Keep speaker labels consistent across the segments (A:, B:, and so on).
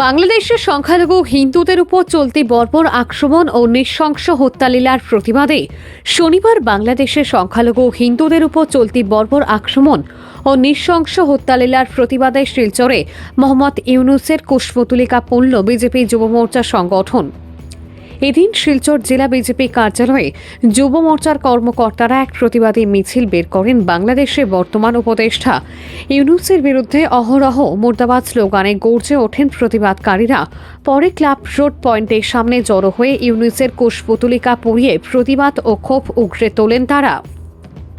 A: বাংলাদেশের সংখ্যালঘু হিন্দুদের উপর চলতি বর্বর আক্রমণ ও নৃশংস হত্যালীলার প্রতিবাদে শনিবার বাংলাদেশের সংখ্যালঘু হিন্দুদের উপর চলতি বর্বর আক্রমণ ও নৃশংস হত্যালীলার প্রতিবাদে শিলচরে মোহাম্মদ ইউনুসের কুশপুতলিকা পড়ল বিজেপি যুব মোর্চা সংগঠন। এদিন শিলচর জেলা বিজেপি কার্যালয়ে যুব মোর্চার কর্মকর্তারা এক প্রতিবাদী মিছিল বের করেন। বাংলাদেশের বর্তমান উপদেষ্টা ইউনুসের বিরুদ্ধে অহরহ মুর্দাবাদ স্লোগানে গর্জে ওঠেন প্রতিবাদকারীরা। পরে ক্লাব রোড পয়েন্টের সামনে জড়ো হয়ে ইউনুসের কুশপুতলিকা পুড়িয়ে প্রতিবাদ ও ক্ষোভ উগরে তোলেন তারা।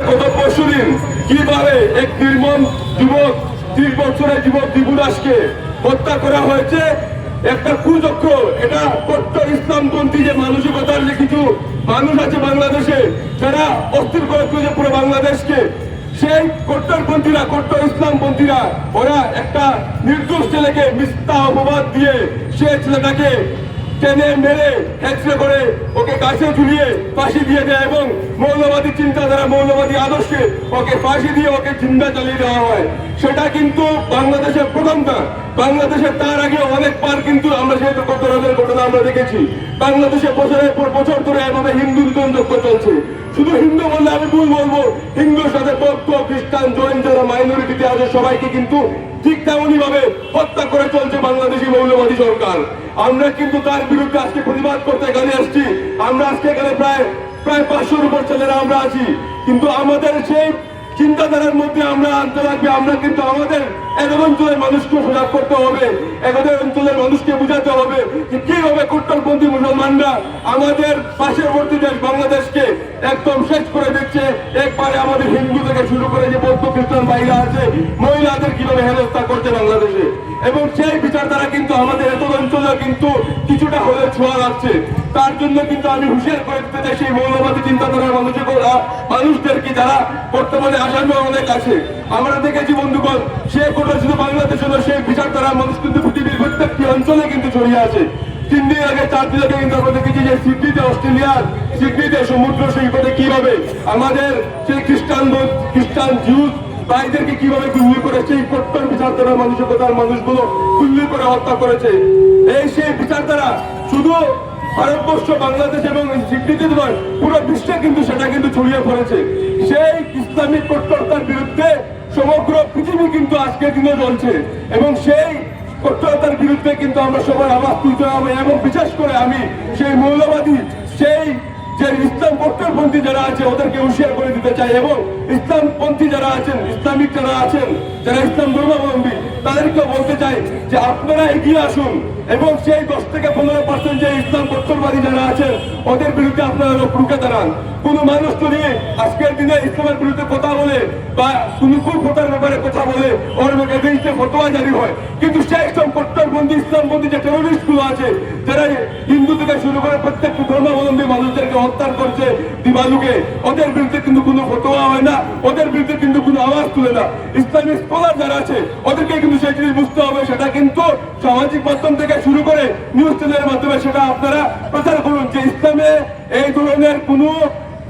B: গত পরশুদিন কিভাবে এক নির্মম যুবক 30 বছরের যুবক দিবুদাসকে হত্যা করা হয়েছে, একটা কুচক্র, এটা কট্টর ইসলামপন্থী যে মানসিকতার যে কিছু মানুষ আছে বাংলাদেশে, যারা অস্থির করে তুলেছে পুরো বাংলাদেশকে, সেই কট্টরপন্থীরা, কট্টর ইসলামপন্থীরা, ওরা একটা নির্দোষ ছেলেকে মিথ্যা অপবাদ দিয়ে সে ছেলেটাকে টেনে মেরে হেঁচড়ে করে ওকে গাছে ঝুলিয়ে ফাঁসি দিয়ে দেয় এবং মৌলবাদী চিন্তাধারা, মৌলবাদী আদর্শে ওকে ফাঁসি দিয়ে ওকে জিন্দা চালিয়ে দেওয়া হয়। সেটা কিন্তু বাংলাদেশের প্রথম না, বাংলাদেশের তার আগে অনেকবার কিন্তু আমরা সেই ঘটনা আমরা দেখেছি। বাংলাদেশে বছরের পর বছর ধরে এভাবে হিন্দু বিতন্ত্র চলছে। শুধু হিন্দু বললে আমি ভুল বলবো, হিন্দুর সাথে বৌদ্ধ, খ্রিস্টান, জৈন যারা মাইনরিটিতে আছে সবাইকে কিন্তু ঠিক তেমনই ভাবে হত্যা করে চলছে বাংলাদেশি মৌলবাদী সরকার। আমরা কিন্তু তার বিরুদ্ধে আজকে প্রতিবাদ করতে এখানে আসছি। আমরা আজকে এখানে প্রায় 500-র উপর ছেলেরা আমরা আছি, কিন্তু আমাদের সেই চিন্তাধারার মধ্যে আমরা আনতে লাগবে। আমরা কিন্তু আমাদের এক অঞ্চলের মানুষকে সজাগ করতে হবে, এক অঞ্চলের মানুষকে বুঝাতে হবে যে কিভাবে কট্টরপন্থী মুসলমানরা আমাদের পার্শ্ববর্তী দেশ বাংলাদেশকে একদম শেষ করে দিচ্ছে। একবারে আমাদের হিন্দু থেকে শুরু করে যে বৌদ্ধ খ্রিস্টান ভাইরা আছে, মহিলাদের কিভাবে হেনস্থা করছে বাংলাদেশে, এবং সেই বিচারধারা কিন্তু আমাদের এত অঞ্চলে কিন্তু কিছুটা হলে ছোঁয়া লাগছে। তার জন্য কিন্তু আমি হুঁশিয়ার করে দিতে চাই সেই মৌলবাদী চিন্তাধারার মানুষদেরকে, যারা বর্তমানে আসামি অনেক আছে। আমরা দেখেছি বন্ধুগণ, সে কোটা শুধু বাংলাদেশ হলো, সেই বিচারধারার মানুষ কিন্তু পৃথিবীর প্রত্যেকটি অঞ্চলে কিন্তু ছড়িয়ে আছে। 3 দিন আগে 4 দিন আগে কিন্তু আমরা দেখেছি যে সিডনিতে, অস্ট্রেলিয়ার সিডনিতে সমুদ্র সৈকতে কিভাবে আমাদের সেই খ্রিস্টান জিউস ভাইদেরকে কিভাবে গুলি করে সেই কট্টর বিচারধারার মানসিকতার মানুষগুলো গুলি করে হত্যা করেছে। সেই বিচারধারা শুধু ভারতবর্ষ, বাংলাদেশ এবং স্বীকৃতি নয়, পুরো বিশ্বে কিন্তু সেটা কিন্তু ছড়িয়ে পড়েছে। সেই ইসলামিক কট্টরতার বিরুদ্ধে সমগ্র পৃথিবী কিন্তু আজকের দিনে চলছে, এবং সেই কট্টরতার বিরুদ্ধে কিন্তু আমরা সবাই আওয়াজ তুলতে হবে। এবং বিশেষ করে আমি সেই মৌলবাদী, সেই যে ইসলাম কট্টরপন্থী যারা আছে ওদেরকে হুঁশিয়ার করে দিতে চাই, এবং ইসলামপন্থী যারা আছেন, ইসলামিক যারা আছেন, যারা ইসলাম ধর্মাবলম্বী, তাদেরকে বলতে চাই যে আপনারা এগিয়ে আসুন এবং সেই 10 থেকে 15% যে ইসলাম কট্টরবাদী যারা আছেন ওদের বিরুদ্ধে আপনারা রুখে দাঁড়ান। কোনো মানুষ যদি আজকের দিনে ইসলামের বিরুদ্ধে কথা বলে বা কোনো কুফতার ব্যাপারে কথা বলে, ওর এগেইনস্টে ফতোয়া জারি হয়, কিন্তু সেই সব কট্টরপন্থী ইসলামপন্থী যে টেরোরিস্টগুলো আছে, যারা হিন্দু থেকে শুরু করে প্রত্যেকটি ধর্মাবলম্বী মানুষদেরকে হত্যা করছে দিবালুকে, ওদের বিরুদ্ধে কিন্তু কোনো ফতোয়া হয় না, ওদের বিরুদ্ধে কিন্তু কোনো আওয়াজ তুলে না। ইসলামিক স্কলার যারা আছে ওদেরকে কিন্তু সেই জিনিস বুঝতে হবে। সেটা কিন্তু সামাজিক মাধ্যম থেকে শুরু করে নিউজ চ্যানেলের মাধ্যমে সেটা আপনারা প্রচার করুন যে ইসলামে এই ধরনের কোনো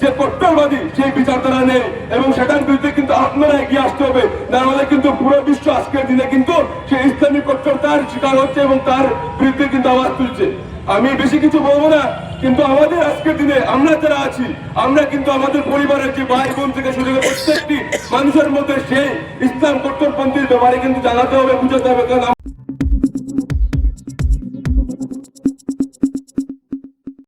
B: যে কট্টরবাদী সেই বিচারধারা নেই, এবং সেটার বিরুদ্ধে কিন্তু আপনারা এগিয়ে আসতে হবে। না হলে কিন্তু পুরো বিশ্ব আজকের দিনে কিন্তু সেই ইসলামিক কট্টরতার শিকার হচ্ছে এবং তার বিরুদ্ধে কিন্তু আওয়াজ তুলছে। আমি বেশি কিছু বলবো না, কিন্তু আমাদের আজকের দিনে আমরা যারা আছি, আমরা কিন্তু আমাদের পরিবারের যে ভাই বোন থেকে শুরু করে প্রত্যেকটি মানুষের মধ্যে সেই ইসলাম কট্টরপন্থীর ব্যাপারে কিন্তু জানাতে হবে, বুঝাতে হবে। কারণ